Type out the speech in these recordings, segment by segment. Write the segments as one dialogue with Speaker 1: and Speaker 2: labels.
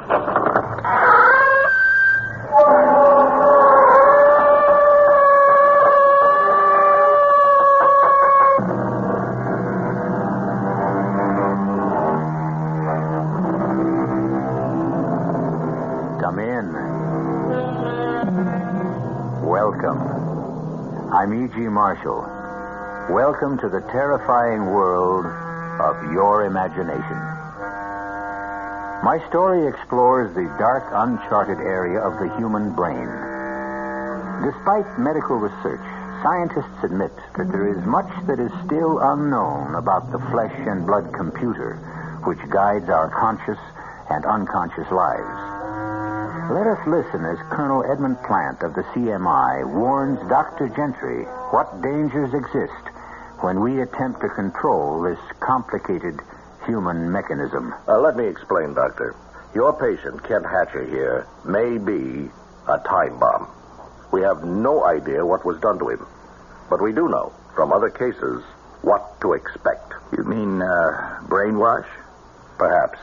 Speaker 1: Come in. Welcome. I'm E.G. Marshall. Welcome to the terrifying world of your imagination. My story explores the dark, uncharted area of the human brain. Despite medical research, scientists admit that there is much that is still unknown about the flesh and blood computer which guides our conscious and unconscious lives. Let us listen as Colonel Edmund Plant of the CMI warns Dr. Gentry what dangers exist when we attempt to control this complicated human mechanism.
Speaker 2: Let me explain, Doctor. Your patient, Kent Hatcher here, may be a time bomb. We have no idea what was done to him. But we do know, from other cases, what to expect.
Speaker 3: You mean, brainwash?
Speaker 2: Perhaps.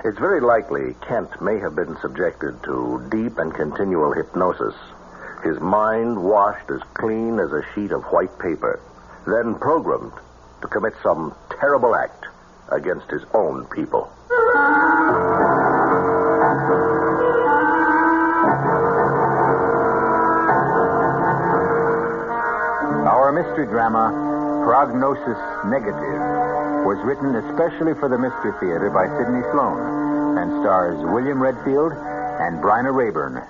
Speaker 2: It's very likely Kent may have been subjected to deep and continual hypnosis. His mind washed as clean as a sheet of white paper, then programmed to commit some terrible act against his own people.
Speaker 1: Our mystery drama, Prognosis Negative, was written especially for the Mystery Theater by Sidney Sloan and stars William Redfield and Bryna Rayburn.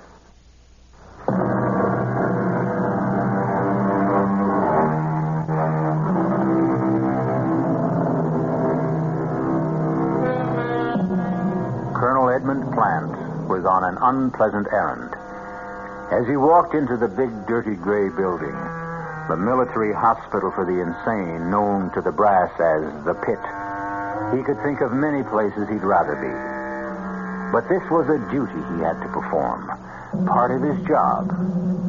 Speaker 1: Colonel Edmund Plant was on an unpleasant errand. As he walked into the big, dirty gray building, the military hospital for the insane, known to the brass as the Pit, he could think of many places he'd rather be. But this was a duty he had to perform, part of his job,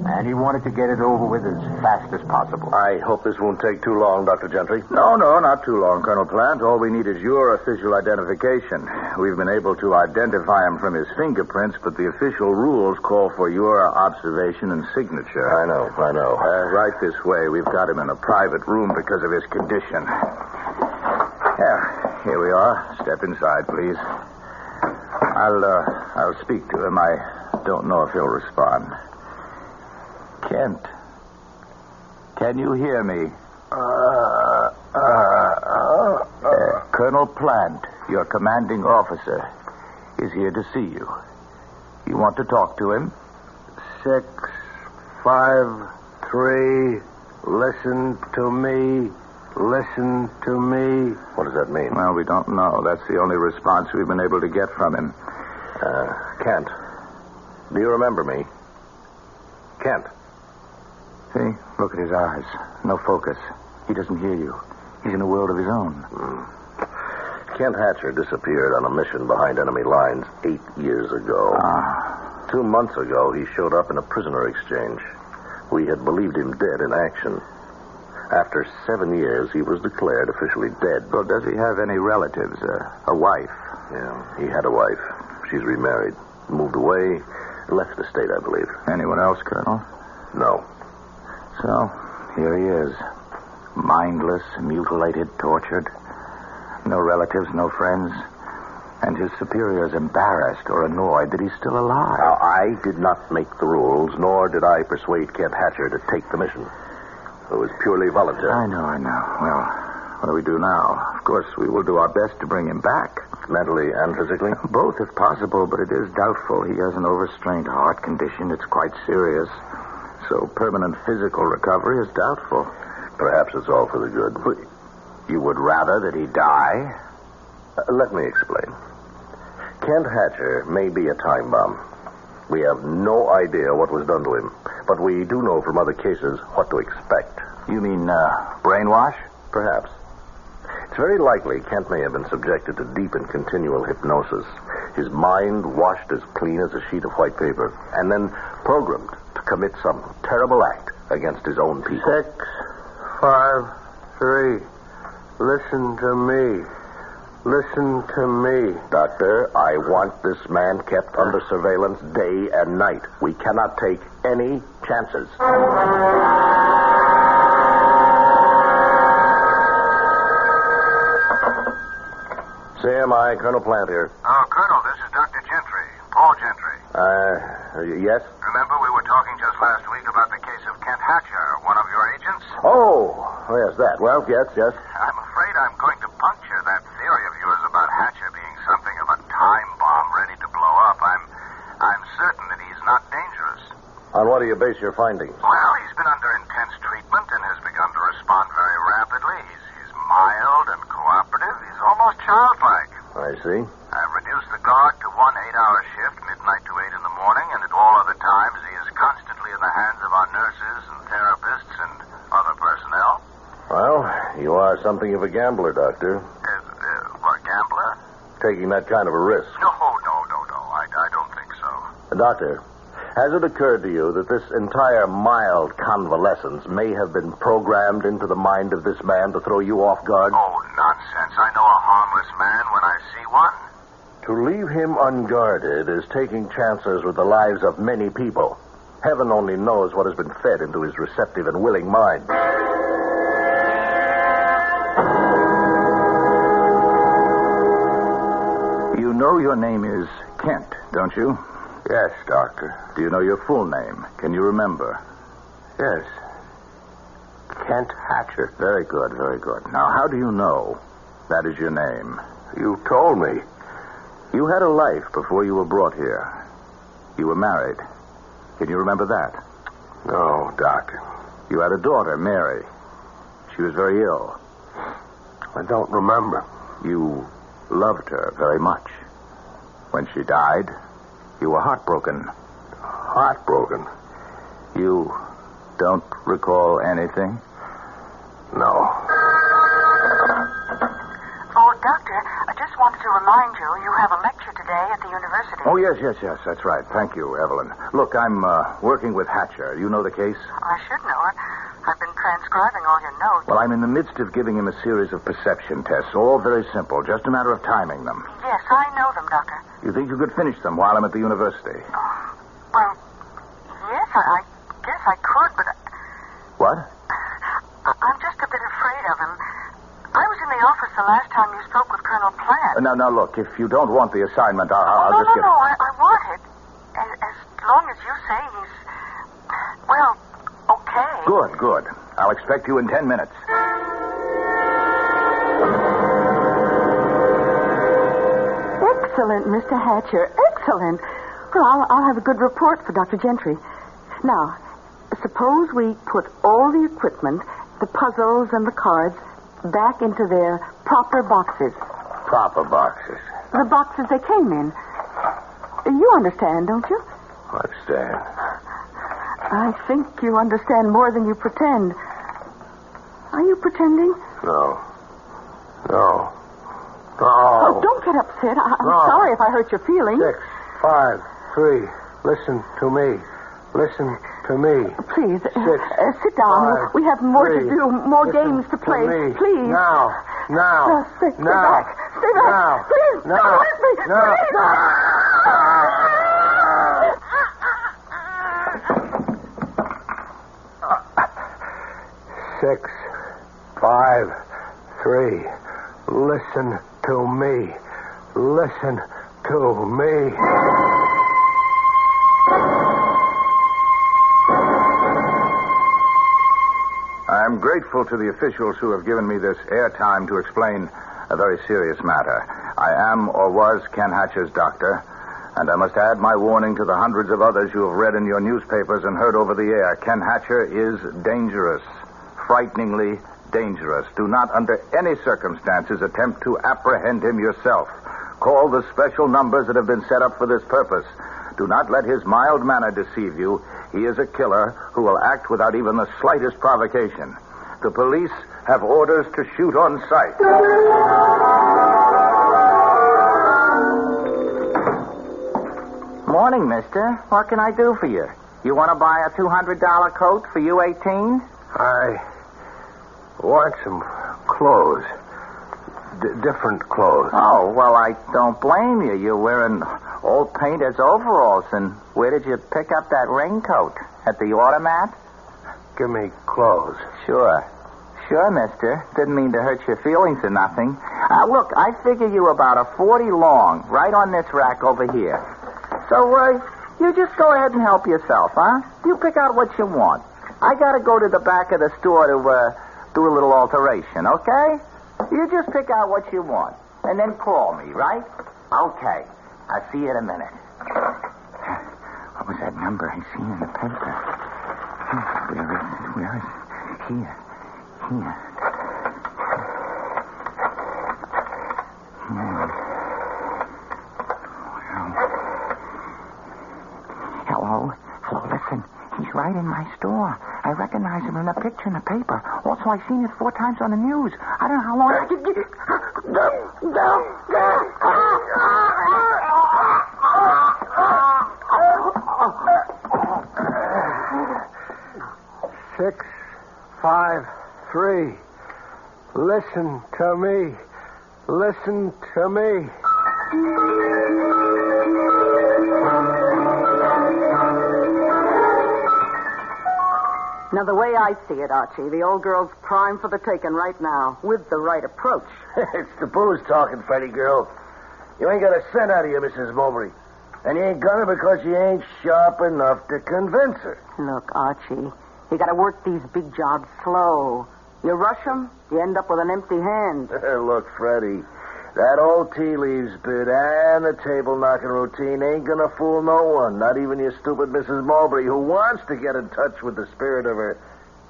Speaker 1: and he wanted to get it over with as fast as possible.
Speaker 2: I hope this won't take too long, Dr. Gentry.
Speaker 3: No, not too long, Colonel Plant. All we need is your official identification. We've been able to identify him from his fingerprints, but the official rules call for your observation and signature.
Speaker 2: I know.
Speaker 3: Right this way. We've got him in a private room because of his condition. Yeah, here we are. Step inside, please. I'll speak to him. I don't know if he'll respond. Kent, can you hear me? Colonel Plant, your commanding officer, is here to see you. You want to talk to him?
Speaker 4: 6, 5, 3, listen to me. Listen to me.
Speaker 2: What does that mean?
Speaker 3: Well, we don't know. That's the only response we've been able to get from him.
Speaker 2: Kent, do you remember me? Kent.
Speaker 3: See? Look at his eyes. No focus. He doesn't hear you. He's in a world of his own.
Speaker 2: Kent Hatcher disappeared on a mission behind enemy lines 8 years ago. 2 months ago, he showed up in a prisoner exchange. We had believed him dead in action. After 7 years, he was declared officially dead.
Speaker 3: Well, does he have any relatives? A wife?
Speaker 2: Yeah, he had a wife. She's remarried. Moved away. Left the state, I believe.
Speaker 3: Anyone else, Colonel?
Speaker 2: No.
Speaker 3: So, here he is. Mindless, mutilated, tortured. No relatives, no friends. And his superiors embarrassed or annoyed that he's still alive.
Speaker 2: Now, I did not make the rules, nor did I persuade Kent Hatcher to take the mission. It was purely voluntary.
Speaker 3: I know. Well, what do we do now? Of course, we will do our best to bring him back.
Speaker 2: Mentally and physically?
Speaker 3: Both, if possible, but it is doubtful. He has an overstrained heart condition. It's quite serious. So permanent physical recovery is doubtful.
Speaker 2: Perhaps it's all for the good.
Speaker 3: But you would rather that he die?
Speaker 2: Let me explain. Kent Hatcher may be a time bomb. We have no idea what was done to him, but we do know from other cases what to expect.
Speaker 3: You mean, brainwash?
Speaker 2: Perhaps. It's very likely Kent may have been subjected to deep and continual hypnosis. His mind washed as clean as a sheet of white paper, and then programmed to commit some terrible act against his own people.
Speaker 4: 6, 5, 3, listen to me. Listen to me.
Speaker 2: Doctor, I want this man kept under surveillance day and night. We cannot take any chances. CMI, Colonel Plant here.
Speaker 5: Oh, Colonel, this is Dr. Gentry. Paul Gentry.
Speaker 2: Yes?
Speaker 5: Remember we were talking just last week about the case of Kent Hatcher, one of your agents?
Speaker 2: Oh, yes, that. Well, yes.
Speaker 5: I'm afraid I'm going to puncture that theory of yours about Hatcher being something of a time bomb ready to blow up. I'm certain that he's not dangerous.
Speaker 2: On what do you base your findings?
Speaker 5: Well, he's been under intense treatment and has begun to respond very rapidly. He's mild and cooperative. He's almost childlike.
Speaker 2: I see.
Speaker 5: I've reduced the guard to 1 8-hour shift, midnight to 8 in the morning, and at all other times he is constantly in the hands of our nurses and therapists and other personnel.
Speaker 2: Well, you are something of a gambler, Doctor.
Speaker 5: What, gambler?
Speaker 2: Taking that kind of a risk.
Speaker 5: No. I don't think so.
Speaker 2: Doctor, has it occurred to you that this entire mild convalescence may have been programmed into the mind of this man to throw you off guard?
Speaker 5: Oh, nonsense. I know a harmless man when I see one.
Speaker 2: To leave him unguarded is taking chances with the lives of many people. Heaven only knows what has been fed into his receptive and willing mind.
Speaker 3: You know your name is Kent, don't you?
Speaker 4: Yes, Doctor.
Speaker 3: Do you know your full name? Can you remember?
Speaker 4: Yes. Kent Hatcher.
Speaker 3: Very good, very good. Now, how do you know that is your name?
Speaker 4: You told me.
Speaker 3: You had a life before you were brought here. You were married. Can you remember that?
Speaker 4: No, Doctor.
Speaker 3: You had a daughter, Mary. She was very ill.
Speaker 4: I don't remember.
Speaker 3: You loved her very much. When she died, you were heartbroken.
Speaker 4: Heartbroken?
Speaker 3: You don't recall anything?
Speaker 4: No.
Speaker 6: Oh, Doctor, I just wanted to remind you have a lecture today at the university.
Speaker 3: Oh, yes, that's right. Thank you, Evelyn. Look, I'm working with Hatcher. You know the case?
Speaker 6: I should know it. I've been transcribing all your notes.
Speaker 3: Well, I'm in the midst of giving him a series of perception tests, all very simple, just a matter of timing them.
Speaker 6: Yes, I know them, Doctor.
Speaker 3: You think you could finish them while I'm at the university?
Speaker 6: Well, yes, I guess I could, but...
Speaker 3: What?
Speaker 6: I'm just a bit afraid of him. I was in the office the last time you spoke with Colonel Plant.
Speaker 3: Now, look, if you don't want the assignment, I'll just get...
Speaker 6: No, I want it. As long as you say he's... Well, okay.
Speaker 3: Good. I'll expect you in 10 minutes.
Speaker 7: Excellent, Mr. Hatcher. Excellent. Well, I'll have a good report for Dr. Gentry. Now, suppose we put all the equipment, the puzzles and the cards, back into their proper boxes.
Speaker 4: Proper boxes?
Speaker 7: The boxes they came in. You understand, don't you?
Speaker 4: Understand.
Speaker 7: I think you understand more than you pretend. Are you pretending?
Speaker 4: No.
Speaker 7: Oh, don't get upset. I'm sorry if I hurt your feelings.
Speaker 4: 6, 5, 3. Listen to me. Listen to me.
Speaker 7: Please,
Speaker 4: 6,
Speaker 7: sit down.
Speaker 4: 5,
Speaker 7: we have more
Speaker 4: 3.
Speaker 7: to do, more
Speaker 4: Listen
Speaker 7: games to play.
Speaker 4: me.
Speaker 7: Please.
Speaker 4: Now.
Speaker 7: Stay back. Stay back.
Speaker 4: Now.
Speaker 7: Please,
Speaker 4: Now.
Speaker 7: stay with me.
Speaker 4: Now. Please. 6, 5, 3. Listen to me. Listen to me.
Speaker 3: I'm grateful to the officials who have given me this airtime to explain a very serious matter. I am, or was, Ken Hatcher's doctor, and I must add my warning to the hundreds of others you have read in your newspapers and heard over the air. Ken Hatcher is dangerous, frighteningly dangerous. Do not, under any circumstances, attempt to apprehend him yourself. Call the special numbers that have been set up for this purpose. Do not let his mild manner deceive you. He is a killer who will act without even the slightest provocation. The police have orders to shoot on sight.
Speaker 8: Morning, mister. What can I do for you? You want to buy a $200 coat for you 18?
Speaker 4: I want some clothes. different clothes.
Speaker 8: Oh, well, I don't blame you. You're wearing old painter's overalls. And where did you pick up that raincoat? At the automat?
Speaker 4: Give me clothes.
Speaker 8: Sure, mister. Didn't mean to hurt your feelings or nothing. Look, I figure you about a 40 long, right on this rack over here. So, you just go ahead and help yourself, huh? You pick out what you want. I gotta go to the back of the store to, do a little alteration, okay? You just pick out what you want, and then call me, right? Okay. I'll see you in a minute.
Speaker 3: What was that number I seen in the paper? Where is it? Here. Hello, listen. He's right in my store. I recognize him in a picture in the paper. Also, I've seen it 4 times on the news. I don't know how long...
Speaker 4: Six, 5, 3. Listen to me. Listen to me.
Speaker 7: Now, the way I see it, Archie, the old girl's prime for the taking right now, with the right approach.
Speaker 2: It's the booze talking, Freddie girl. You ain't got a cent out of you, Mrs. Mowbray. And you ain't gonna because you ain't sharp enough to convince her.
Speaker 7: Look, Archie, you got to work these big jobs slow. You rush them, you end up with an empty hand.
Speaker 2: Look, Freddie, that old tea leaves bit and the table knocking routine ain't gonna fool no one, not even your stupid Mrs. Mowbray, who wants to get in touch with the spirit of her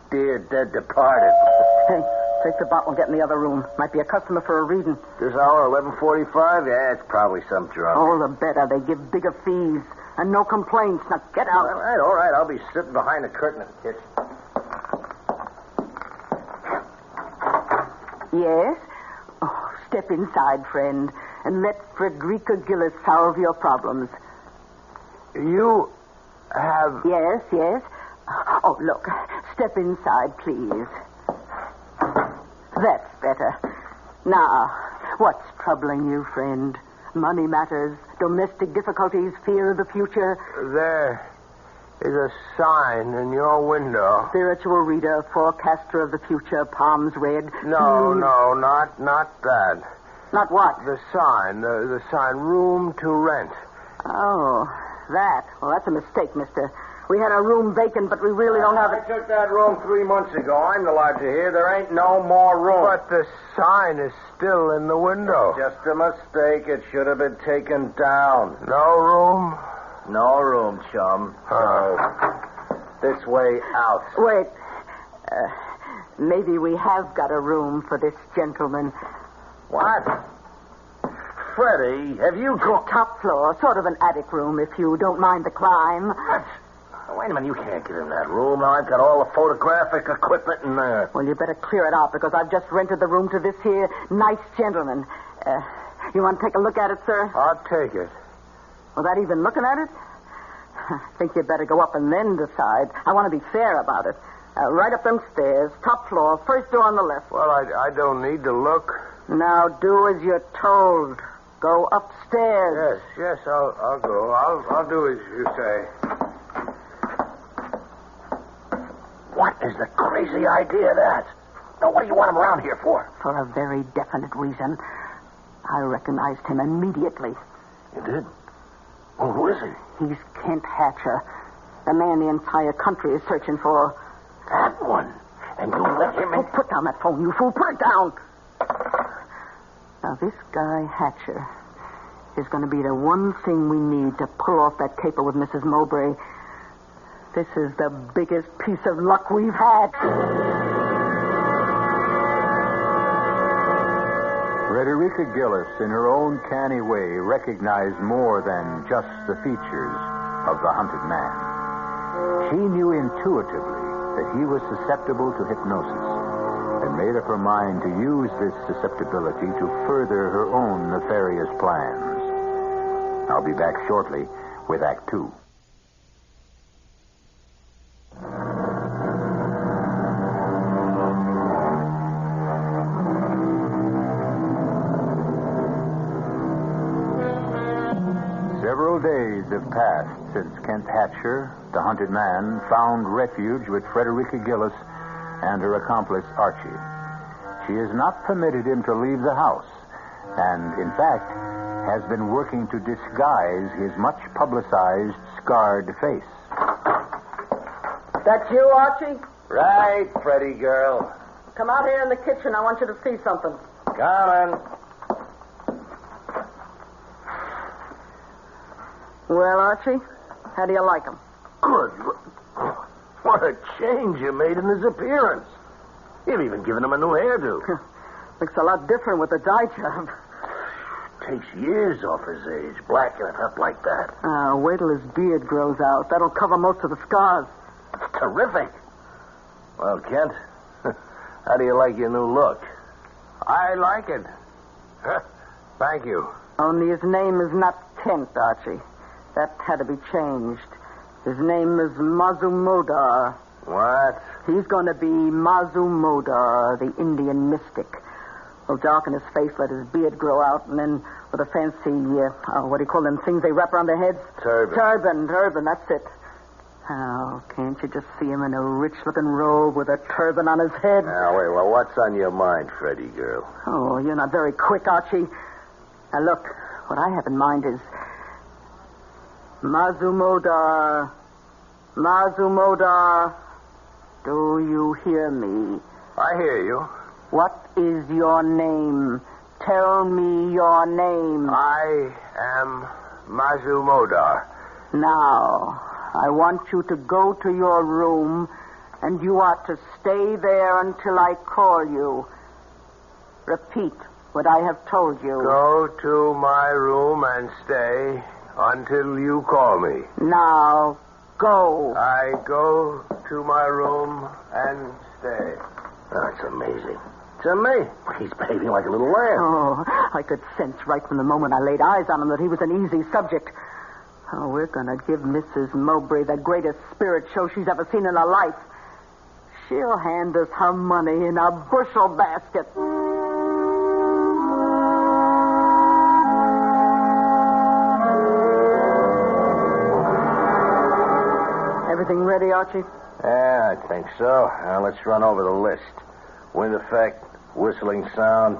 Speaker 2: dear dead departed.
Speaker 7: Hey, take the bottle and get in the other room. Might be a customer for a reading.
Speaker 2: This hour, 11:45? Yeah, it's probably some drunk.
Speaker 7: Oh, the better. They give bigger fees. And no complaints. Now, get out.
Speaker 2: All right. I'll be sitting behind the curtain in the kitchen.
Speaker 7: Yes? Oh, step inside, friend, and let Frederica Gillis solve your problems.
Speaker 4: You have...
Speaker 7: Yes. Oh, look. Step inside, please. That's better. Now, what's troubling you, friend? Money matters, domestic difficulties, fear of the future.
Speaker 4: There is a sign in your window.
Speaker 7: Spiritual reader, forecaster of the future, palms red.
Speaker 4: No, not that.
Speaker 7: Not what?
Speaker 4: The sign, the sign, room to rent.
Speaker 7: Oh, that. Well, that's a mistake, mister. We had a room vacant, but we really don't have it.
Speaker 2: I took that room 3 months ago. I'm the lodger here. There ain't no more room.
Speaker 4: But the sign is still in the window.
Speaker 2: Just a mistake. It should have been taken down.
Speaker 4: No room?
Speaker 2: No room, chum. So, this way out.
Speaker 7: Wait. Maybe we have got a room for this gentleman.
Speaker 2: What? Freddie, have you got...
Speaker 7: Top floor, sort of an attic room, if you don't mind the climb.
Speaker 2: What? Wait a minute, you can't get in that room. Now, I've got all the photographic equipment in there.
Speaker 7: Well, you better clear it out, because I've just rented the room to this here nice gentleman. You want to take a look at it, sir?
Speaker 4: I'll take it.
Speaker 7: Without even looking at it? I think you'd better go up and then decide. I want to be fair about it. Right up them stairs, top floor, first door on the left.
Speaker 4: Well, I don't need to look.
Speaker 7: Now do as you're told. Go upstairs.
Speaker 4: Yes, I'll go. I'll do as you say.
Speaker 2: What is the crazy idea of that? Now, what do you want him around here for?
Speaker 7: For a very definite reason. I recognized him immediately.
Speaker 2: You did? Well, who is he?
Speaker 7: He's Kent Hatcher, the man the entire country is searching for.
Speaker 2: That one? And you let him in?
Speaker 7: Oh, put down that phone, you fool. Put it down. Now, this guy, Hatcher, is going to be the one thing we need to pull off that caper with Mrs. Mowbray. This is the biggest piece of luck we've had.
Speaker 1: Frederica Gillis, in her own canny way, recognized more than just the features of the hunted man. She knew intuitively that he was susceptible to hypnosis and made up her mind to use this susceptibility to further her own nefarious plans. I'll be back shortly with Act 2. Several days have passed since Kent Hatcher, the hunted man, found refuge with Frederica Gillis and her accomplice, Archie. She has not permitted him to leave the house, and, in fact, has been working to disguise his much-publicized, scarred face.
Speaker 7: That you, Archie?
Speaker 2: Right, Freddie girl.
Speaker 7: Come out here in the kitchen. I want you to see something.
Speaker 2: Coming.
Speaker 7: Well, Archie, how do you like him?
Speaker 4: Good. What a change you made in his appearance. You've even given him a new hairdo.
Speaker 7: Looks a lot different with the dye job.
Speaker 4: Takes years off his age, blacking it up like that.
Speaker 7: Wait till his beard grows out. That'll cover most of the scars.
Speaker 4: It's terrific. Well, Kent, how do you like your new look?
Speaker 3: I like it. Thank you.
Speaker 7: Only his name is not Kent, Archie. That had to be changed. His name is Mazumodar.
Speaker 4: What?
Speaker 7: He's going to be Mazumodar, the Indian mystic. He'll darken his face, let his beard grow out, and then with a fancy, what do you call them things they wrap around their heads?
Speaker 4: Turban.
Speaker 7: Turban, that's it. Oh, can't you just see him in a rich-looking robe with a turban on his head?
Speaker 2: Now, wait, well, what's on your mind, Freddie girl?
Speaker 7: Oh, you're not very quick, Archie. Now, look, what I have in mind is Mazumodar. Mazumodar, do you hear me?
Speaker 4: I hear you.
Speaker 7: What is your name? Tell me your name.
Speaker 4: I am Mazumodar.
Speaker 7: Now, I want you to go to your room, and you are to stay there until I call you. Repeat what I have told you.
Speaker 4: Go to my room and stay until you call me.
Speaker 7: Now, go.
Speaker 4: I go to my room and stay. That's amazing. To me, he's behaving like a little lamb.
Speaker 7: Oh, I could sense right from the moment I laid eyes on him that he was an easy subject. Oh, we're going to give Mrs. Mowbray the greatest spirit show she's ever seen in her life. She'll hand us her money in a bushel basket. Everything ready, Archie?
Speaker 2: Yeah, I think so. Now, let's run over the list. Wind effect, whistling sound,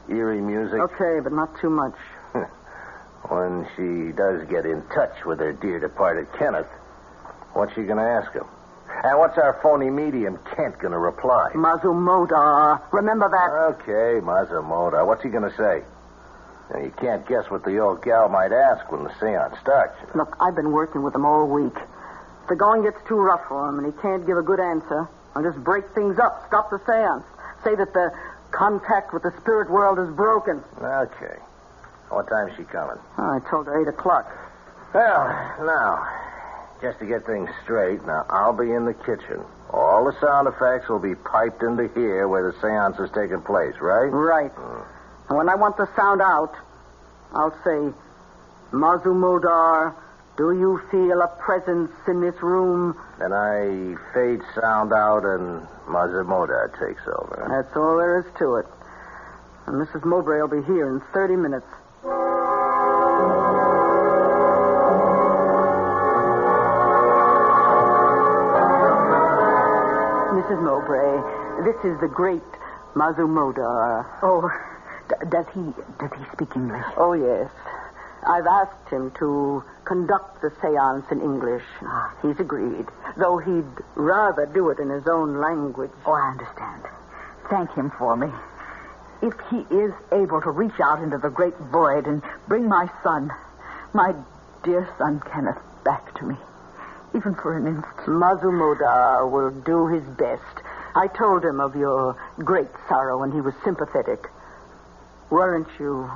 Speaker 2: eerie music.
Speaker 7: Okay, but not too much.
Speaker 2: When she does get in touch with her dear departed Kenneth, what's she going to ask him? And what's our phony medium Kent going to reply?
Speaker 7: Mazumodar. Remember that?
Speaker 2: Okay, Mazumodar. What's he going to say? Now, you can't guess what the old gal might ask when the seance starts.
Speaker 7: Look, I've been working with him all week. If the going gets too rough for him and he can't give a good answer, I'll just break things up, stop the seance. Say that the contact with the spirit world is broken.
Speaker 2: Okay. What time's she coming?
Speaker 7: Oh, I told her 8 o'clock.
Speaker 2: Well, now, just to get things straight, now, I'll be in the kitchen. All the sound effects will be piped into here where the seance is taking place, right?
Speaker 7: Right. And when I want the sound out, I'll say, Mazumodar, do you feel a presence in this room?
Speaker 2: Then I fade sound out and Mazumodar takes over.
Speaker 7: That's all there is to it. And Mrs. Mowbray will be here in 30 minutes. Mrs. Mowbray, this is the great Mazumodar.
Speaker 6: Oh, does he speak English?
Speaker 7: Oh, yes. I've asked him to conduct the seance in English. He's agreed, though he'd rather do it in his own language.
Speaker 6: Oh, I understand. Thank him for me. If he is able to reach out into the great void and bring my son, my dear son Kenneth, back to me, even for an instant.
Speaker 7: Mazumodar will do his best. I told him of your great sorrow, and he was sympathetic. Weren't you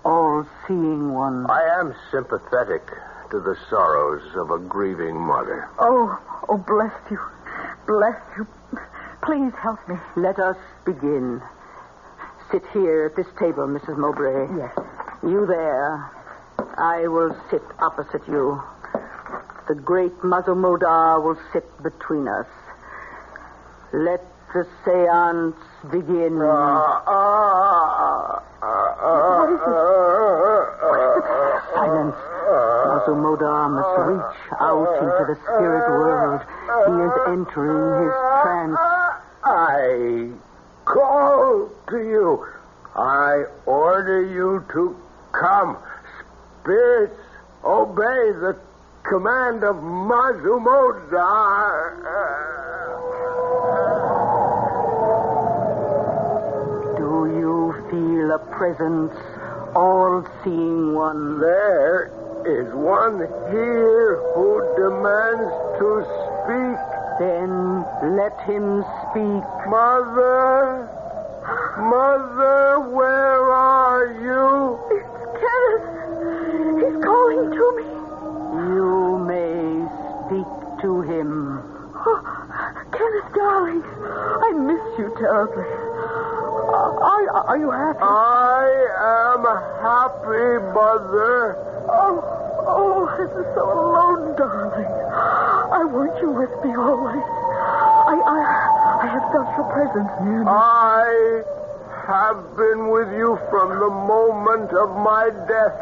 Speaker 7: all-seeing one?
Speaker 4: I am sympathetic to the sorrows of a grieving mother.
Speaker 6: Oh, bless you. Bless you. Please help me.
Speaker 7: Let us begin. Sit here at this table, Mrs. Mowbray.
Speaker 6: Yes.
Speaker 7: You there. I will sit opposite you. The great Mazumodar will sit between us. Let the seance begin.
Speaker 6: What is it?
Speaker 7: Silence. Mazumodar must reach out into the spirit world. He is entering his trance.
Speaker 4: I call to you. I order you to come. Spirits, obey the command of Mazumodar.
Speaker 7: Do you feel a presence, all-seeing one?
Speaker 4: There is one here who demands to speak.
Speaker 7: Then let him speak.
Speaker 4: Mother, where are you?
Speaker 6: It's Kenneth. He's calling to me.
Speaker 7: You may speak to him.
Speaker 6: Oh, Kenneth, darling, I miss you terribly. Are you happy?
Speaker 4: I am happy, Mother.
Speaker 6: Oh, I'm so alone, darling. I want you with me always. I have felt your presence near me.
Speaker 4: I have been with you from the moment of my death.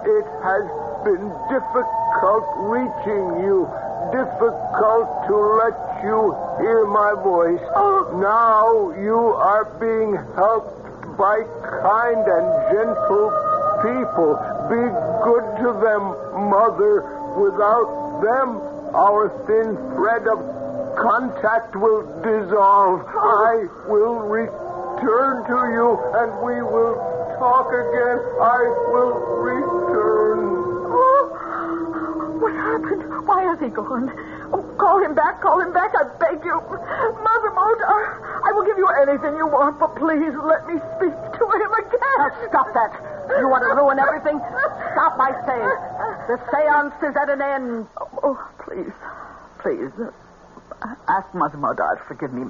Speaker 4: It has been difficult reaching you, difficult to let you hear my voice. Now you are being helped by kind and gentle people. Be good to them, Mother. Without them, our thin thread of contact will dissolve. I will return to you, and we will talk again. I will return.
Speaker 6: Oh, what happened? Why has he gone? Oh, call him back, I beg you. Mother Modar, I will give you anything you want, but please let me speak to him again.
Speaker 7: Now, stop that. You want to ruin everything? Stop, I say. The seance is at an end.
Speaker 6: Oh, please. Ask Mazumodar to forgive me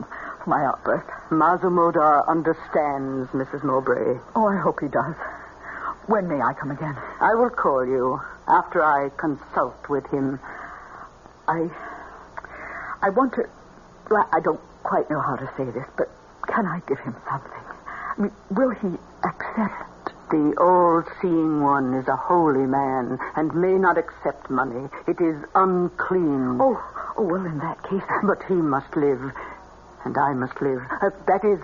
Speaker 6: for my outburst.
Speaker 7: Mazumodar understands, Mrs. Mowbray.
Speaker 6: Oh, I hope he does. When may I come again?
Speaker 7: I will call you after I consult with him.
Speaker 6: I want to... Well, I don't quite know how to say this, but can I give him something? I mean, will he accept?
Speaker 7: The all-seeing one is a holy man and may not accept money. It is unclean.
Speaker 6: Oh, well, in that case...
Speaker 7: But he must live, and I must live. That is,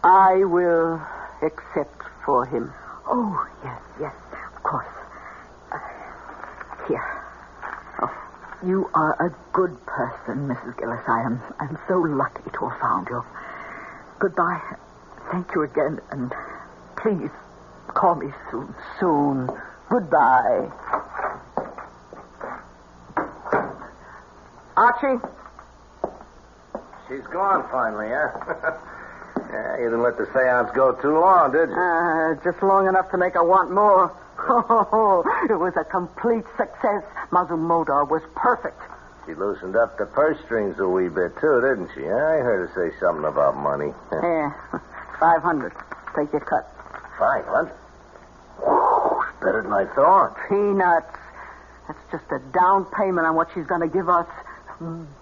Speaker 7: I will accept for him.
Speaker 6: Oh, yes, of course. Here. Oh, you are a good person, Mrs. Gillis. I'm so lucky to have found you. Goodbye. Thank you again, and please call me soon.
Speaker 7: Soon. Goodbye. Archie?
Speaker 2: She's gone finally, huh? Yeah, you didn't let the seance go too long, did you?
Speaker 7: Just long enough to make her want more. Oh, it was a complete success. Mazumodar was perfect.
Speaker 2: She loosened up the purse strings a wee bit, too, didn't she? I heard her say something about money.
Speaker 7: Yeah, 500. Take your cut.
Speaker 2: 500? Whew, it's better than I thought.
Speaker 7: Peanuts. That's just a down payment on what she's going to give us.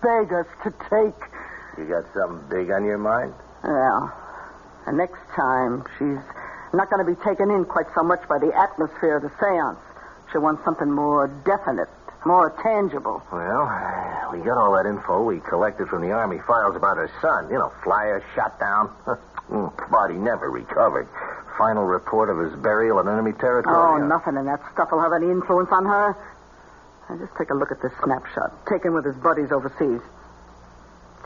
Speaker 7: Beg us to take.
Speaker 2: You got something big on your mind?
Speaker 7: Well, the next time, she's not going to be taken in quite so much by the atmosphere of the seance. She wants something more definite, more tangible.
Speaker 2: Well, we got all that info we collected from the Army files about her son. You know, flyer shot down. Body never recovered. Final report of his burial in enemy territory.
Speaker 7: Oh, nothing in that stuff will have any influence on her. Now, just take a look at this snapshot, taken with his buddies overseas.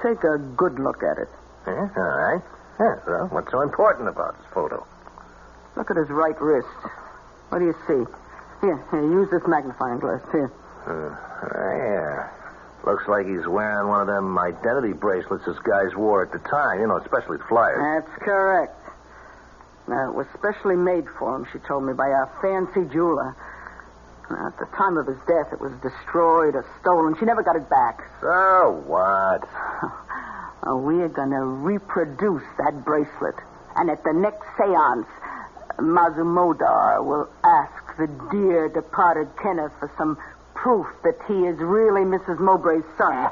Speaker 7: Take a good look at it.
Speaker 2: Yeah, all right. Yeah, well, what's so important about this photo?
Speaker 7: Look at his right wrist. What do you see? Here, use this magnifying glass. Here.
Speaker 2: Yeah. Looks like he's wearing one of them identity bracelets this guys wore at the time, you know, especially flyers.
Speaker 7: That's correct. Now, it was specially made for him, she told me, by a fancy jeweler. Now, at the time of his death, it was destroyed or stolen. She never got it back.
Speaker 2: So what?
Speaker 7: We are going to reproduce that bracelet. And at the next seance, Mazumodar will ask the dear departed Kenneth for some proof that he is really Mrs. Mowbray's son.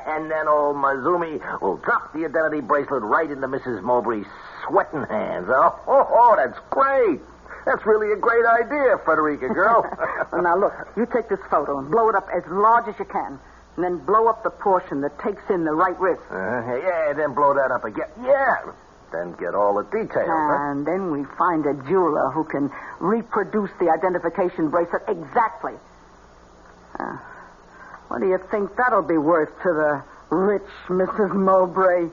Speaker 2: And then old Mazumi will drop the identity bracelet right into Mrs. Mowbray's sweating hands. Oh, that's great. That's really a great idea, Frederica, girl.
Speaker 7: Well, now, look, you take this photo and blow it up as large as you can. And then blow up the portion that takes in the right wrist.
Speaker 2: Yeah, then blow that up again. Yeah. Then get all the details.
Speaker 7: And then we find a jeweler who can reproduce the identification bracelet exactly. What do you think that'll be worth to the rich Mrs. Mowbray?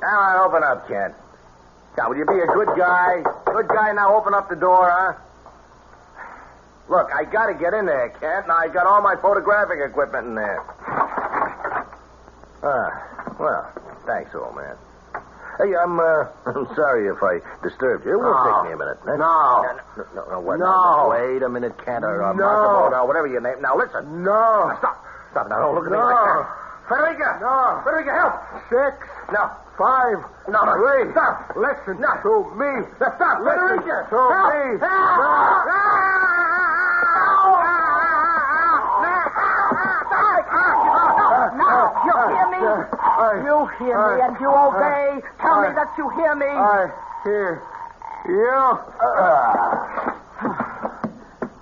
Speaker 2: Come on, open up, Kent. Now, will you be a good guy? Good guy, now open up the door, huh? Look, I gotta get in there, Kent. Now, I got all my photographic equipment in there. Well, thanks, old man. Hey, I'm sorry if I disturbed you. It will take me a minute.
Speaker 4: No.
Speaker 2: No, what?
Speaker 4: No.
Speaker 2: Wait a minute, Kent, or
Speaker 4: No.
Speaker 2: Massimo, whatever your name. Now, listen.
Speaker 4: No.
Speaker 2: Now, stop. Now, don't look at me
Speaker 4: No.
Speaker 2: like that. Frederica!
Speaker 4: No.
Speaker 2: Frederica, help!
Speaker 4: 6,
Speaker 2: No.
Speaker 4: 5,
Speaker 2: No.
Speaker 4: 3.
Speaker 2: Stop.
Speaker 4: Listen
Speaker 2: No.
Speaker 4: to me.
Speaker 2: Stop.
Speaker 4: Listen
Speaker 2: Frederica!
Speaker 4: to
Speaker 2: Help.
Speaker 4: me.
Speaker 7: Now, you hear me? You hear me and you obey. Tell me that you hear me.
Speaker 4: I hear you.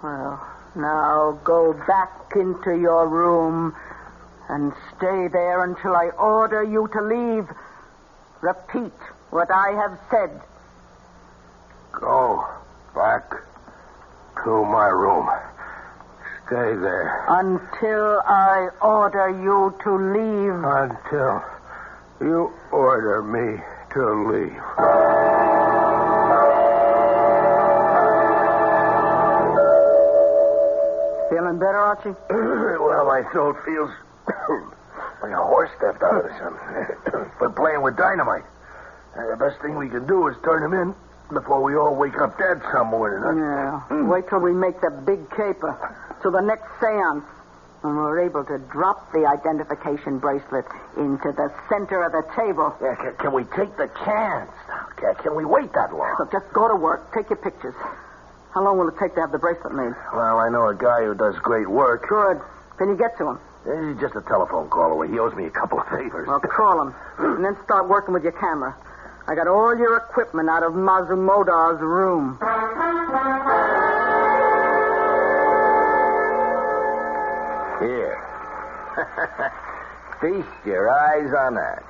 Speaker 7: Well, now go back into your room and stay there until I order you to leave. Repeat what I have said.
Speaker 4: Go back to my room. Stay there.
Speaker 7: Until I order you to leave.
Speaker 4: Until you order me to leave.
Speaker 7: Feeling better, Archie?
Speaker 4: Well, my throat feels like a horse stepped out of something. But playing with dynamite. The best thing we can do is turn him in before we all wake up dead some morning. Huh?
Speaker 7: Yeah. Wait till we make the big caper. To the next seance. And we're able to drop the identification bracelet into the center of the table.
Speaker 2: Yeah, can we take the chance? Can we wait that long?
Speaker 7: Look, just go to work. Take your pictures. How long will it take to have the bracelet made?
Speaker 2: Well, I know a guy who does great work.
Speaker 7: Good. Can you get to him?
Speaker 2: He's just a telephone call away. He owes me a couple of favors.
Speaker 7: Well, call him. And then start working with your camera. I got all your equipment out of Mazumodar's room.
Speaker 2: Here. Feast your eyes on that.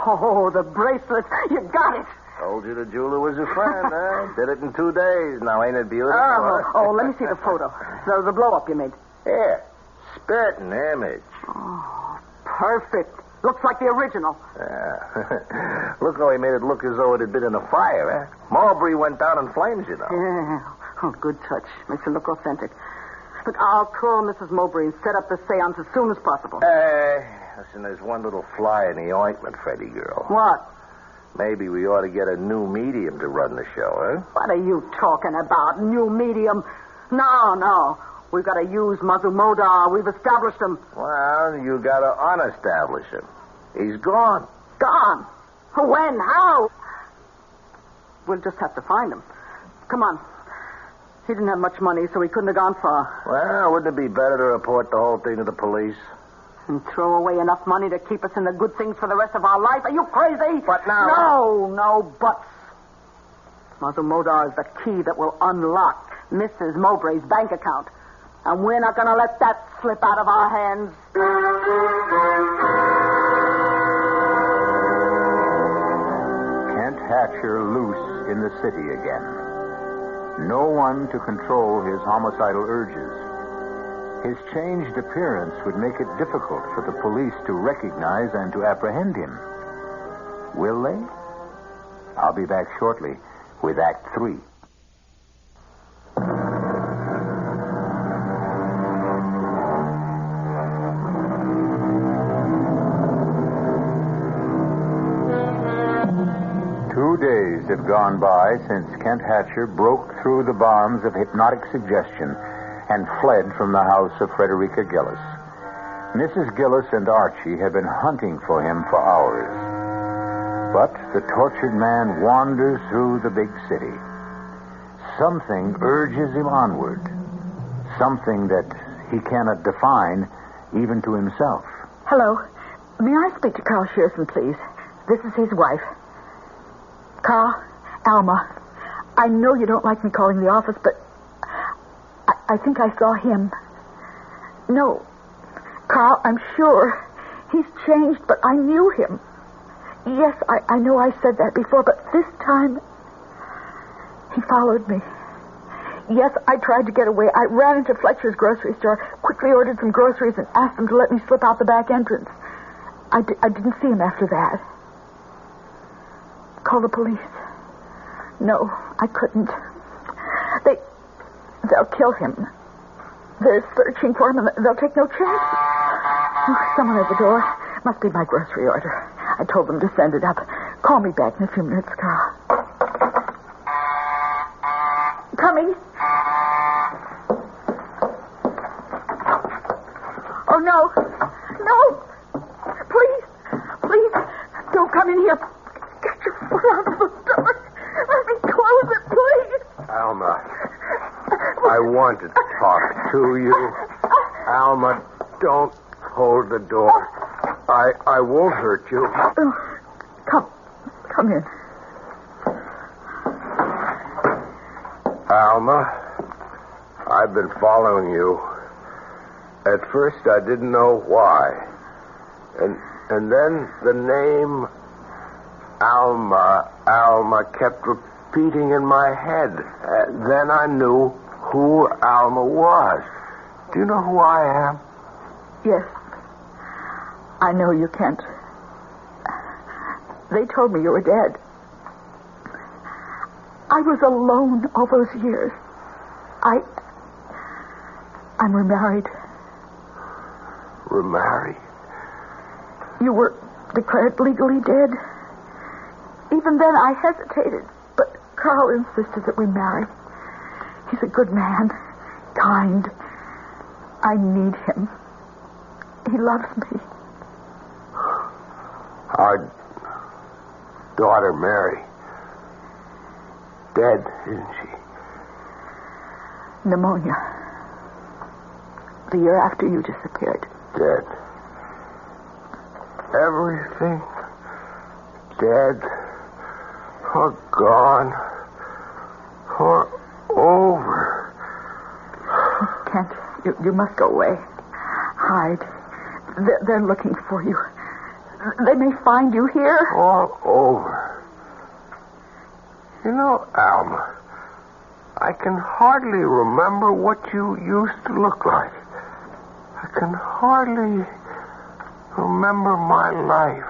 Speaker 7: Oh, the bracelet. You got it.
Speaker 2: Told you the jeweler was a friend, huh? Did it in 2 days. Now, ain't it beautiful?
Speaker 7: Oh, let me see the photo. The blow-up you made.
Speaker 2: Here. Spit an image.
Speaker 7: Oh, perfect. Looks like the original.
Speaker 2: Yeah. Look how he made it look as though it had been in a fire, eh? Mulberry went down in flames, you know.
Speaker 7: Yeah. Oh, good touch. Makes it look authentic. Look, I'll call Mrs. Mowbray and set up the seance as soon as possible.
Speaker 2: Listen, there's one little fly in the ointment, Freddie girl.
Speaker 7: What?
Speaker 2: Maybe we ought to get a new medium to run the show, huh?
Speaker 7: What are you talking about? New medium? No. We've got to use Mazumodar. We've established him.
Speaker 2: Well, you got to unestablish him. He's gone.
Speaker 7: Gone? When? How? We'll just have to find him. Come on. He didn't have much money, so he couldn't have gone far.
Speaker 2: Well, wouldn't it be better to report the whole thing to the police?
Speaker 7: And throw away enough money to keep us in the good things for the rest of our life? Are you crazy?
Speaker 2: But now...
Speaker 7: No buts. Mazumodar is the key that will unlock Mrs. Mowbray's bank account. And we're not going to let that slip out of our hands.
Speaker 1: Kent Hatcher loose in the city again. No one to control his homicidal urges. His changed appearance would make it difficult for the police to recognize and to apprehend him. Will they? I'll be back shortly with Act 3. Days have gone by since Kent Hatcher broke through the bonds of hypnotic suggestion and fled from the house of Frederica Gillis. Mrs. Gillis and Archie have been hunting for him for hours. But the tortured man wanders through the big city. Something urges him onward. Something that he cannot define, even to himself.
Speaker 6: Hello. May I speak to Carl Shearson, please? This is his wife. Carl, Alma, I know you don't like me calling the office, but I think I saw him. No. Carl, I'm sure. He's changed, but I knew him. Yes, I know I said that before, but this time he followed me. Yes, I tried to get away. I ran into Fletcher's grocery store, quickly ordered some groceries, and asked them to let me slip out the back entrance. I didn't see him after that. Call the police. No, I couldn't. They'll kill him. They're searching for him, and they'll take no chance. Oh, someone at the door. Must be my grocery order. I told them to send it up. Call me back in a few minutes, Carl. Coming. Oh, no. No. Please, don't come in here. Get your foot out of the door. Let me close it, please.
Speaker 4: Alma, I want to talk to you. Alma, don't hold the door. I won't hurt you.
Speaker 6: Come in.
Speaker 4: Alma, I've been following you. At first, I didn't know why. And then the name Alma kept repeating in my head. Then I knew who Alma was. Do you know who I am?
Speaker 6: Yes. I know you can't. They told me you were dead. I was alone all those years. I'm remarried.
Speaker 4: Remarried?
Speaker 6: You were declared legally dead. Even then, I hesitated, but Carl insisted that we marry. He's a good man, kind. I need him. He loves me.
Speaker 4: Our daughter, Mary, dead, isn't she?
Speaker 6: Pneumonia. The year after you disappeared.
Speaker 4: Dead. Everything dead, or gone, or over.
Speaker 6: Kent, you must go away. Hide. They're looking for you. They may find you here.
Speaker 4: All over. You know, Alma, I can hardly remember what you used to look like. I can hardly remember my life.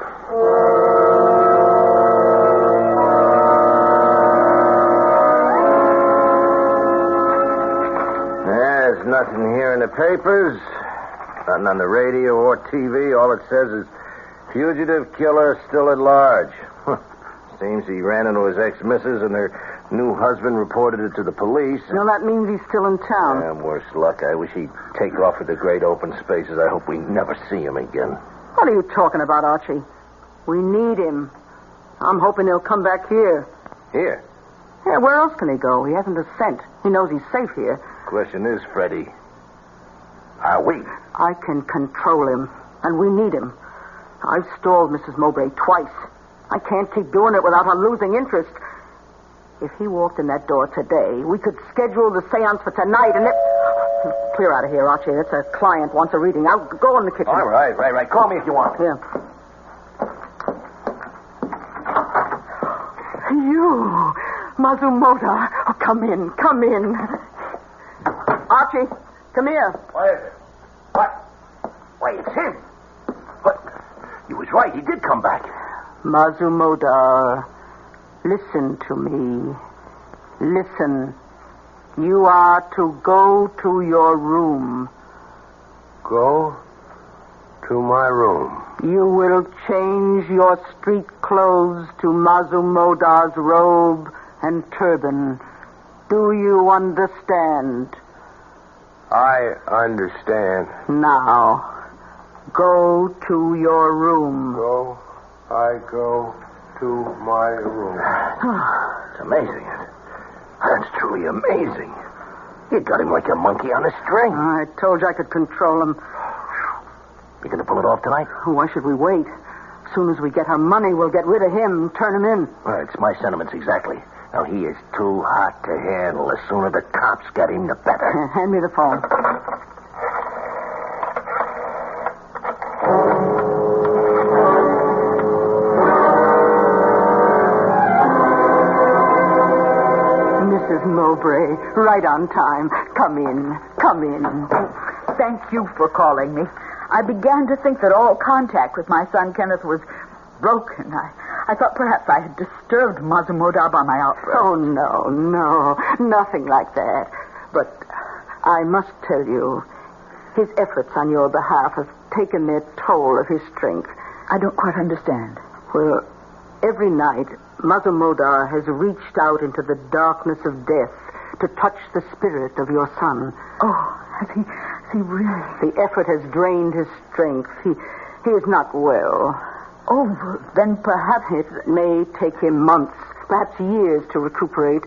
Speaker 2: There's nothing here in the papers. Nothing on the radio or TV. All it says is, fugitive killer still at large. Seems he ran into his ex-missus and her new husband reported it to the police.
Speaker 7: No, that means he's still in town.
Speaker 2: And worse luck. I wish he'd take off with the great open spaces. I hope we never see him again.
Speaker 7: What are you talking about, Archie? We need him. I'm hoping he'll come back here.
Speaker 2: Here?
Speaker 7: Yeah, where else can he go? He hasn't a cent. He knows he's safe here.
Speaker 2: Question is, Freddie, are we?
Speaker 7: I can control him, and we need him. I've stalled Mrs. Mowbray twice. I can't keep doing it without her losing interest. If he walked in that door today, we could schedule the seance for tonight, and Clear out of here, Archie. It's a client wants a reading. I'll go in the kitchen.
Speaker 2: All right. Call me if you want.
Speaker 7: Yeah. You, Mazumoto. Oh, come in. Archie, come here.
Speaker 2: What is it? What? Why, it's him. What? He was right. He did come back.
Speaker 7: Mazumoto, listen to me. Listen. You are to go to your room.
Speaker 4: Go to my room.
Speaker 7: You will change your street clothes to Mazumoto's robe and turban. Do you understand?
Speaker 4: I understand.
Speaker 7: Now, go to your room.
Speaker 4: I go to my room.
Speaker 2: It's amazing. That's truly amazing. You got him like a monkey on a string.
Speaker 7: I told you I could control him.
Speaker 2: You gonna pull it off tonight?
Speaker 7: Why should we wait? As soon as we get our money, we'll get rid of him, turn him in.
Speaker 2: Well, it's my sentiments exactly. Now, he is too hot to handle. The sooner the cops get him, the better.
Speaker 7: Hand me the phone. Mrs. Mowbray, right on time. Come in. Come in.
Speaker 6: Thank you for calling me. I began to think that all contact with my son Kenneth was broken. I thought perhaps I had disturbed Mazumodar by my outburst.
Speaker 7: Oh, no. Nothing like that. But I must tell you, his efforts on your behalf have taken their toll of his strength.
Speaker 6: I don't quite understand.
Speaker 7: Well, every night, Mazumodar has reached out into the darkness of death to touch the spirit of your son.
Speaker 6: Oh, has he really?
Speaker 7: The effort has drained his strength. He is not well.
Speaker 6: Oh, then perhaps
Speaker 7: it may take him months, perhaps years to recuperate,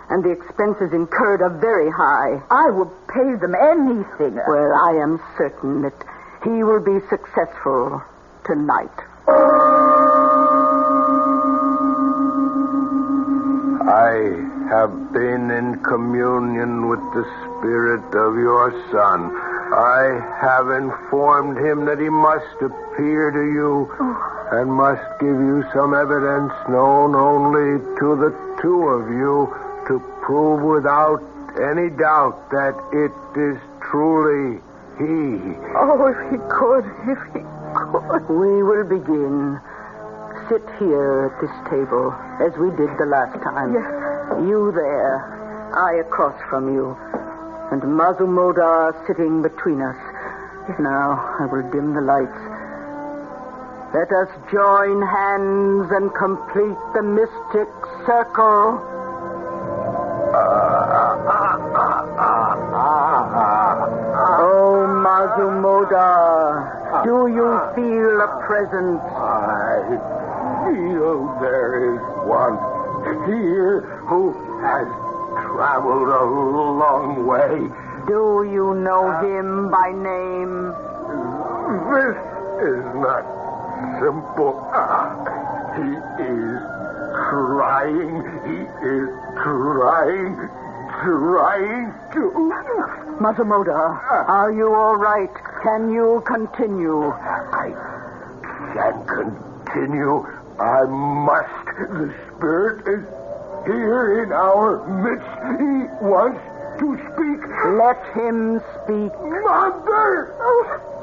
Speaker 7: and the expenses incurred are very high.
Speaker 6: I will pay them anything.
Speaker 7: Well, I am certain that he will be successful tonight.
Speaker 4: I have been in communion with the spirit of your son. I have informed him that he must appear to you and must give you some evidence known only to the two of you to prove without any doubt that it is truly he.
Speaker 6: Oh, if he could.
Speaker 7: We will begin. Sit here at this table, as we did the last time.
Speaker 6: Yes.
Speaker 7: You there, I across from you, and Mazumodar sitting between us. Now, I will dim the lights. Let us join hands and complete the mystic circle. Oh, Mazumodar, do you feel a presence?
Speaker 4: I feel there is one here who has traveled a long way.
Speaker 7: Do you know him by name?
Speaker 4: This is not simple. He is trying. He is trying to...
Speaker 7: Mazumodar, are you all right? Can you continue?
Speaker 4: I can't continue. I must. The spirit is here in our midst. He wants to speak.
Speaker 7: Let him speak.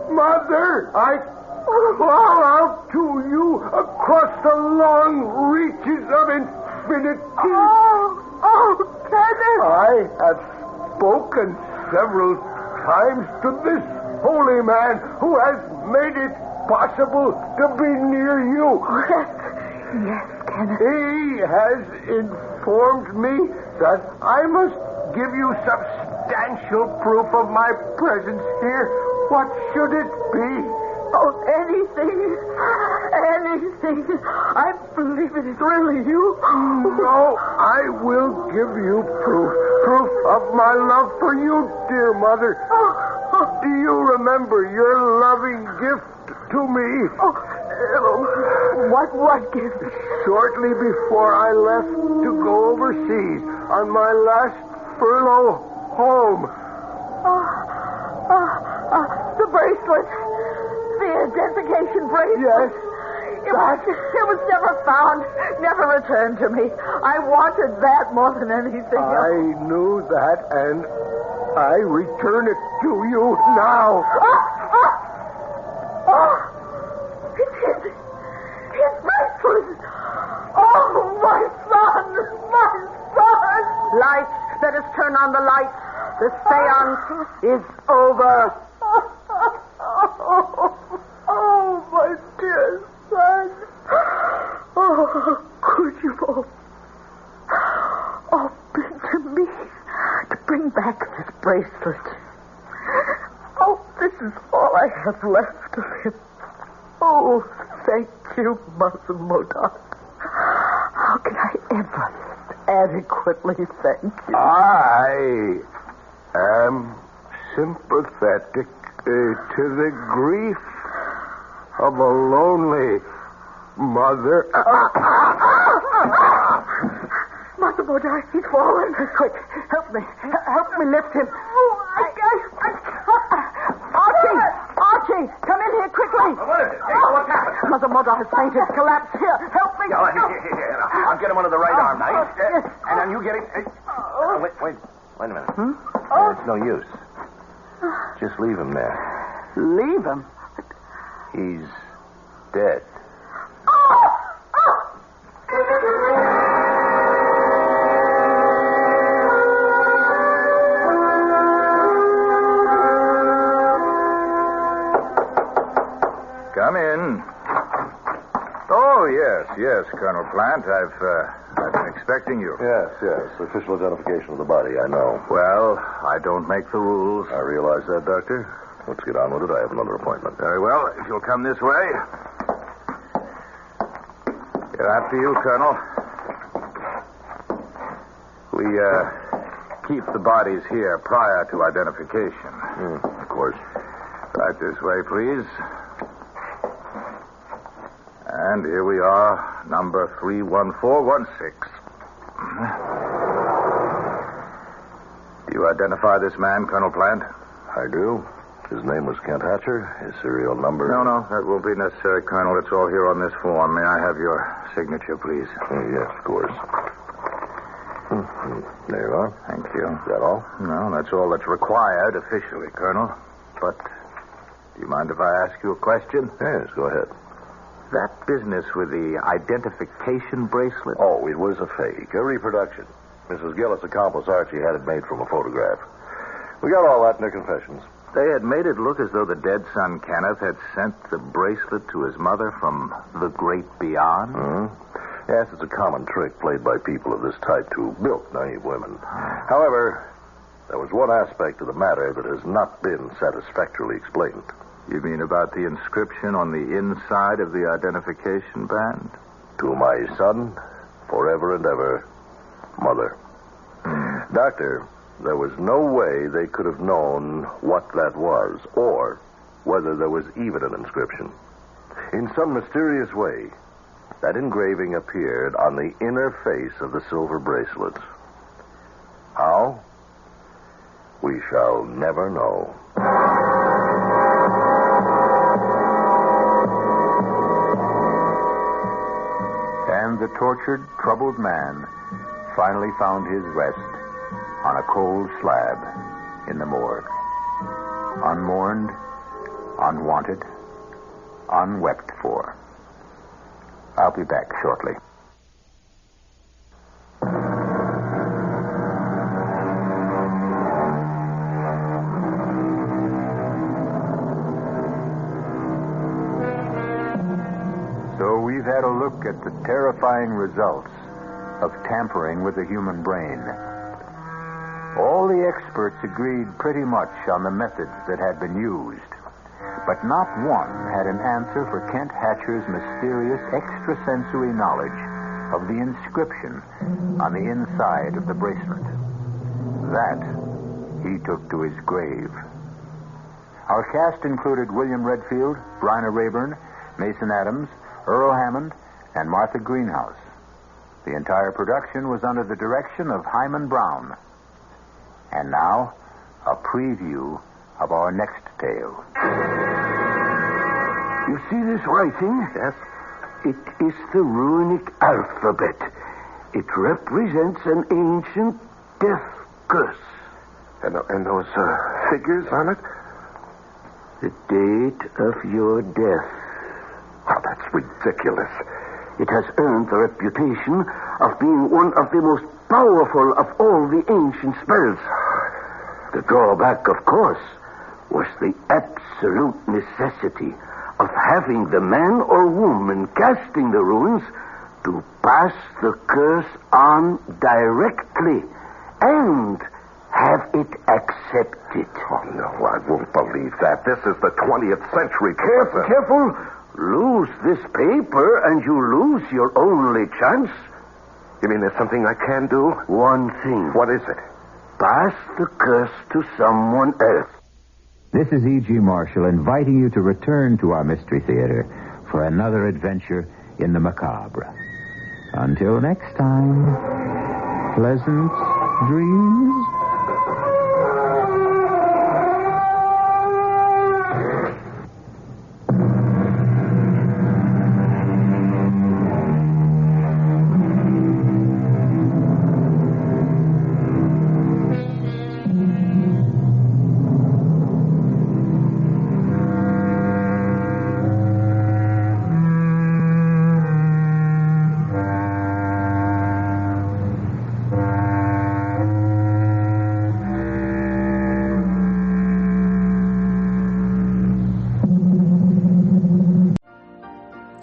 Speaker 4: Mother, I call out to you across the long reaches of infinity.
Speaker 6: Oh, Kenneth!
Speaker 4: I have spoken several times to this holy man who has made it possible to be near you.
Speaker 6: Yes, Kenneth.
Speaker 4: He has informed me that I must give you substantial proof of my presence here. What should it be?
Speaker 6: Oh, anything. I believe it is really you.
Speaker 4: No, I will give you proof of my love for you, dear mother. Do you remember your loving gift to me?
Speaker 6: What gift?
Speaker 4: Shortly before I left to go overseas on my last furlough home.
Speaker 6: The bracelet. The identification bracelet.
Speaker 4: Yes.
Speaker 6: It was never found, never returned to me. I wanted that more than anything else.
Speaker 4: I knew that, and I return it to you now.
Speaker 6: It's his bracelet. Oh, my son.
Speaker 7: Lights, let us turn on the lights. The seance is over.
Speaker 6: Oh, my dear son. Oh, could you all been to me to bring back this bracelet? Oh, this is all I have left of him. Oh, thank you, Mazumodar. How can I ever adequately thank you?
Speaker 4: I am sympathetic to the grief of a lonely mother.
Speaker 7: Master Bodai, he's fallen. Quick, help me. Help me lift him. Archie, come in here quickly.
Speaker 2: What is it? Hey, what's happened?
Speaker 7: Mother Moda has fainted, collapsed. Here, help me.
Speaker 2: Here. I'll get him under the right arm now. And then you get him. Wait a minute. It's no use. Just leave him there.
Speaker 7: Leave him?
Speaker 2: He's dead.
Speaker 3: Come in. Oh, yes, Colonel Plant. I've been expecting you.
Speaker 2: Yes. Official identification of the body, I know.
Speaker 3: Well, I don't make the rules.
Speaker 2: I realize that, Doctor. Let's get on with it. I have another appointment.
Speaker 3: Very well. If you'll come this way. After you, Colonel. We keep the bodies here prior to identification.
Speaker 2: Of course.
Speaker 3: Right this way, please. And here we are, number 31416. Do you identify this man, Colonel Plant?
Speaker 2: I do. His name was Kent Hatcher. His serial number...
Speaker 3: No, that won't be necessary, Colonel. It's all here on this form. May I have your signature, please?
Speaker 2: Yes, of course. There you are.
Speaker 3: Thank you.
Speaker 2: Is that all?
Speaker 3: No, that's all that's required officially, Colonel. But do you mind if I ask you a question?
Speaker 2: Yes, go ahead.
Speaker 3: That business with the identification bracelet?
Speaker 2: Oh, it was a fake, a reproduction. Mrs. Gillis' accomplice, Archie, had it made from a photograph. We got all that in their confessions.
Speaker 3: They had made it look as though the dead son, Kenneth, had sent the bracelet to his mother from the great beyond?
Speaker 2: Mm-hmm. Yes, it's a common trick played by people of this type to bilk naive women. However, there was one aspect of the matter that has not been satisfactorily explained.
Speaker 3: You mean about the inscription on the inside of the identification band?
Speaker 2: To my son, forever and ever, Mother. Doctor, there was no way they could have known what that was, or whether there was even an inscription. In some mysterious way, that engraving appeared on the inner face of the silver bracelet. How? We shall never know.
Speaker 1: And the tortured, troubled man finally found his rest on a cold slab in the morgue. Unmourned, unwanted, unwept for. I'll be back shortly. So we've had a look at the terrifying results of tampering with the human brain. All the experts agreed pretty much on the methods that had been used, but not one had an answer for Kent Hatcher's mysterious extrasensory knowledge of the inscription on the inside of the bracelet. That he took to his grave. Our cast included William Redfield, Bryna Rayburn, Mason Adams, Earl Hammond, and Martha Greenhouse. The entire production was under the direction of Hyman Brown. And now, a preview of our next tale.
Speaker 4: You see this writing?
Speaker 2: Yes?
Speaker 4: It is the runic alphabet. It represents an ancient death curse. And those figures on it? The date of your death.
Speaker 2: Oh, that's ridiculous.
Speaker 4: It has earned the reputation of being one of the most powerful of all the ancient spells. The drawback, of course, was the absolute necessity of having the man or woman casting the runes to pass the curse on directly and have it accepted.
Speaker 2: Oh, no, I won't believe that. This is the 20th century.
Speaker 4: Careful. Lose this paper and you lose your only chance.
Speaker 2: You mean there's something I can do?
Speaker 4: One thing.
Speaker 2: What is it?
Speaker 4: Pass the curse to someone else.
Speaker 1: This is E.G. Marshall inviting you to return to our Mystery Theater for another adventure in the macabre. Until next time, pleasant dreams.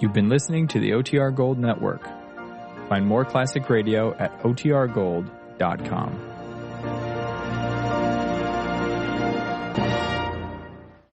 Speaker 9: You've been listening to the OTR Gold Network. Find more classic radio at otrgold.com.